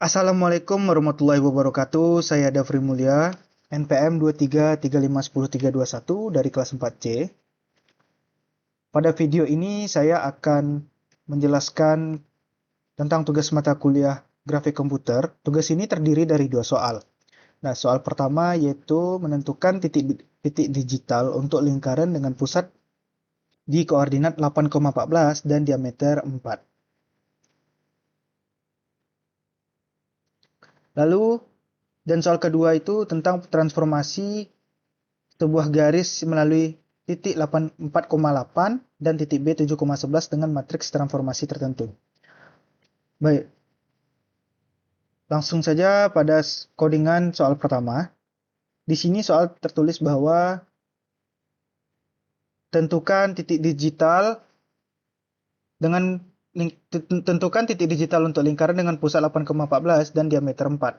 Assalamualaikum warahmatullahi wabarakatuh. Saya Dafri Mulia, NPM 23351031 dari kelas 4C. Pada video ini saya akan menjelaskan tentang tugas mata kuliah grafik komputer. Tugas ini terdiri dari dua soal. Nah, soal pertama yaitu menentukan titik digital untuk lingkaran dengan pusat di koordinat 8,14 dan diameter 4. Lalu, dan soal kedua itu tentang transformasi sebuah garis melalui titik 4,8 dan titik B 7,11 dengan matriks transformasi tertentu. Baik, langsung saja pada codingan soal pertama. Di sini soal tertulis bahwa tentukan titik digital dengan tentukan titik digital untuk lingkaran dengan pusat 8,14 dan diameter 4.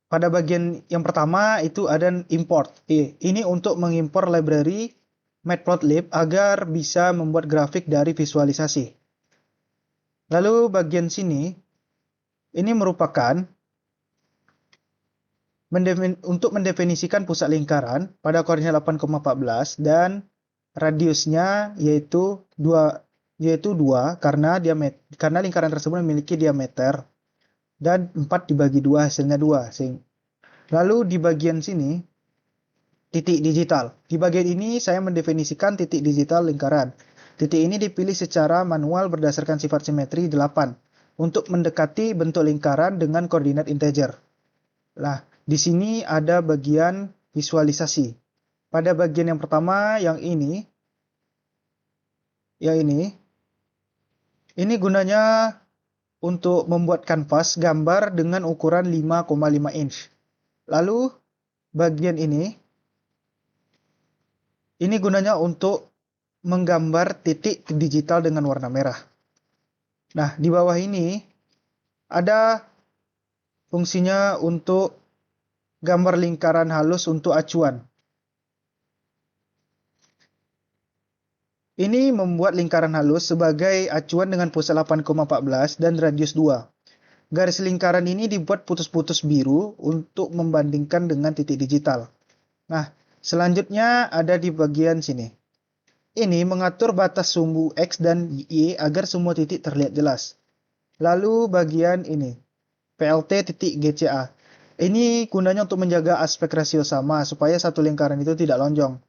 Pada bagian yang pertama itu ada import. Ini untuk mengimpor library Matplotlib agar bisa membuat grafik dari visualisasi. Lalu bagian sini, ini merupakan untuk mendefinisikan pusat lingkaran pada koordinat 8,14 dan radiusnya yaitu 2 karena lingkaran tersebut memiliki diameter dan 4 dibagi 2 hasilnya 2. Lalu di bagian sini titik digital. Di bagian ini saya mendefinisikan titik digital lingkaran. Titik ini dipilih secara manual berdasarkan sifat simetri 8 untuk mendekati bentuk lingkaran dengan koordinat integer. Nah, di sini ada bagian visualisasi. Pada bagian yang pertama yang ini gunanya untuk membuat kanvas gambar dengan ukuran 5,5 inch. Lalu bagian ini gunanya untuk menggambar titik digital dengan warna merah. Nah, di bawah ini ada fungsinya untuk gambar lingkaran halus untuk acuan. Ini membuat lingkaran halus sebagai acuan dengan pusat 8,14 dan radius 2. Garis lingkaran ini dibuat putus-putus biru untuk membandingkan dengan titik digital. Nah, selanjutnya ada di bagian sini. Ini mengatur batas sumbu X dan Y agar semua titik terlihat jelas. Lalu bagian ini, PLT.GCA. Ini gunanya untuk menjaga aspek rasio sama supaya satu lingkaran itu tidak lonjong.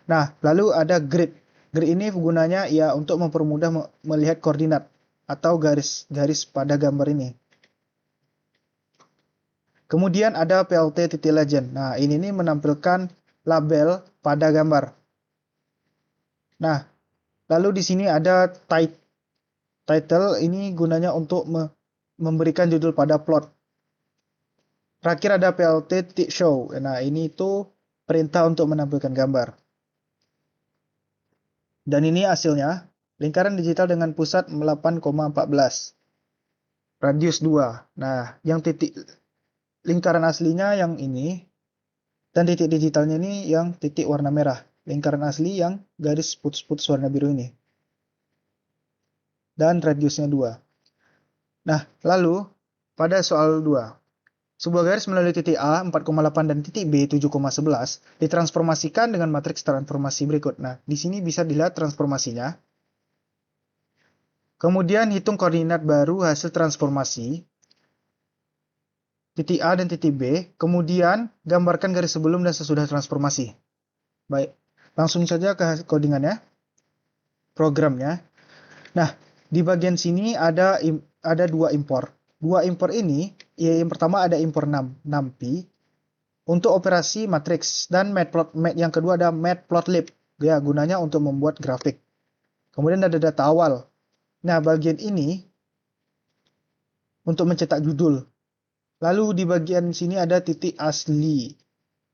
Nah, lalu ada grid. Grid ini gunanya ya untuk mempermudah melihat koordinat atau garis-garis pada gambar ini. Kemudian ada PLT.Legend. Nah, ini menampilkan label pada gambar. Nah, lalu di sini ada title, ini gunanya untuk memberikan judul pada plot. Terakhir ada PLT.Show. Nah, ini itu perintah untuk menampilkan gambar. Dan ini hasilnya, lingkaran digital dengan pusat 8,14. Radius 2. Nah, yang titik lingkaran aslinya yang ini, dan titik digitalnya ini yang titik warna merah. Lingkaran asli yang garis putus-putus warna biru ini. Dan radiusnya 2. Nah, lalu pada soal 2. Sebuah garis melalui titik A 4,8 dan titik B 7,11 ditransformasikan dengan matriks transformasi berikut. Nah, di sini bisa dilihat transformasinya. Kemudian hitung koordinat baru hasil transformasi titik A dan titik B, kemudian gambarkan garis sebelum dan sesudah transformasi. Baik, langsung saja ke codingannya, programnya. Nah, di bagian sini ada dua impor. Dua impor ini, yang pertama ada impor numpy untuk operasi matriks dan yang kedua ada matplotlib, ya gunanya untuk membuat grafik. Kemudian ada data awal. Nah, bagian ini untuk mencetak judul. Lalu di bagian sini ada titik asli.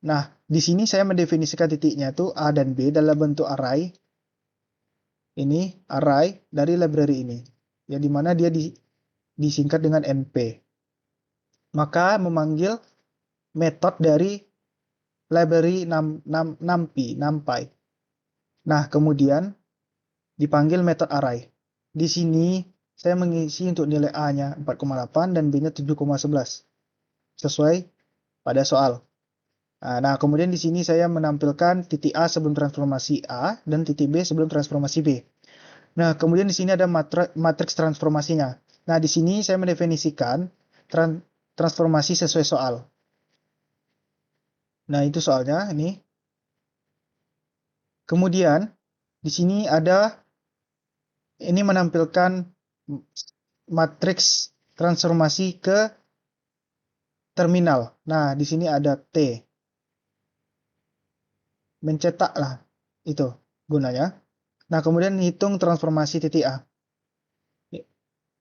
Nah, di sini saya mendefinisikan titiknya itu A dan B dalam bentuk array. Ini array dari library ini. Ya, dimana dia disingkat dengan NP. Maka memanggil metode dari library numpy. Nah, kemudian dipanggil method array. Di sini saya mengisi untuk nilai A-nya 4,8 dan B-nya 7,11 sesuai pada soal. Nah, kemudian di sini saya menampilkan titik A sebelum transformasi A dan titik B sebelum transformasi B. Nah, kemudian di sini ada matriks transformasinya. Nah, di sini saya mendefinisikan transformasi sesuai soal. Nah, itu soalnya ini. Kemudian di sini ada ini menampilkan matriks transformasi ke terminal. Nah, di sini ada T. Mencetaklah itu gunanya. Nah, kemudian hitung transformasi titik A.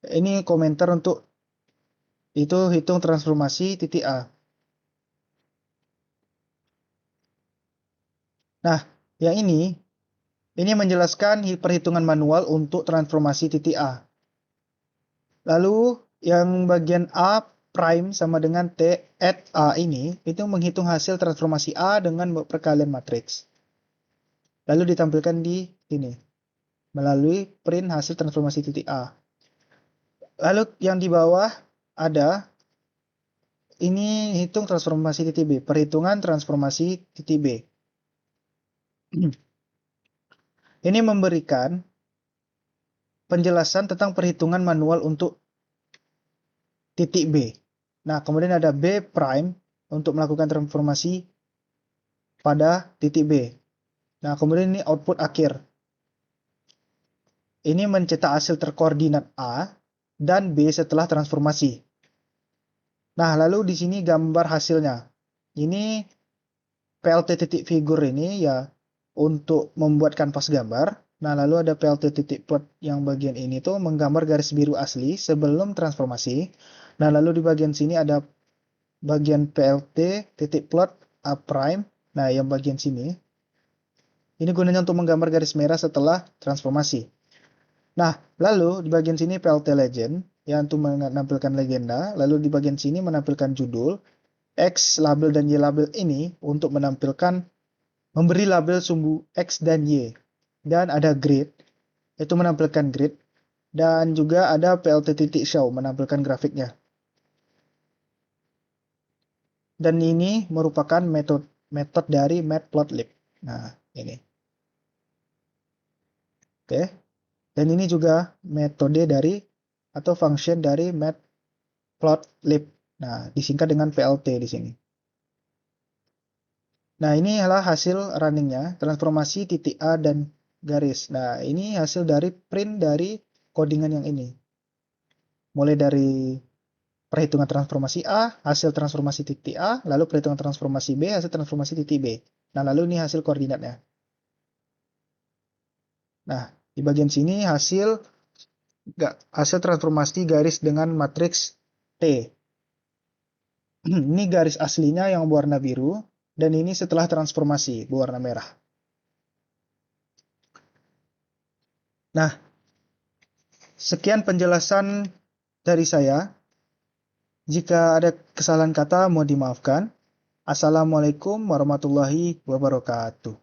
Ini komentar untuk itu hitung transformasi titik A. Nah, yang ini menjelaskan perhitungan manual untuk transformasi titik A. Lalu yang bagian A prime sama dengan T at A ini itu menghitung hasil transformasi A dengan perkalian matriks. Lalu ditampilkan di sini melalui print hasil transformasi titik A. Lalu yang di bawah ada ini hitung transformasi titik B, perhitungan transformasi titik B. Ini memberikan penjelasan tentang perhitungan manual untuk titik B. Nah, kemudian ada B prime untuk melakukan transformasi pada titik B. Nah, kemudian ini output akhir. Ini mencetak hasil terkoordinat A dan B setelah transformasi. Nah, lalu di sini gambar hasilnya. Ini PLT titik figur ini ya untuk membuat kanvas gambar. Nah, lalu ada PLT titik plot yang bagian ini tuh menggambar garis biru asli sebelum transformasi. Nah, lalu di bagian sini ada bagian PLT titik plot A prime. Nah, yang bagian sini ini gunanya untuk menggambar garis merah setelah transformasi. Nah, lalu di bagian sini PLT legend yang untuk menampilkan legenda. Lalu di bagian sini menampilkan judul. X label dan Y label ini untuk menampilkan memberi label sumbu X dan Y. Dan ada grid, itu menampilkan grid. Dan juga ada PLT titik show menampilkan grafiknya. Dan ini merupakan metode dari matplotlib. Nah, ini. Oke. Dan ini juga metode dari atau function dari matplotlib. Nah, disingkat dengan PLT di sini. Nah, ini adalah hasil runningnya, transformasi titik A dan garis. Nah, ini hasil dari print dari codingan yang ini. Mulai dari perhitungan transformasi A, hasil transformasi titik A, lalu perhitungan transformasi B, hasil transformasi titik B. Nah, lalu ini hasil koordinatnya. Nah, di bagian sini hasil transformasi garis dengan matriks T. Ini garis aslinya yang berwarna biru, dan ini setelah transformasi berwarna merah. Nah, sekian penjelasan dari saya. Jika ada kesalahan kata, mohon dimaafkan. Assalamualaikum warahmatullahi wabarakatuh.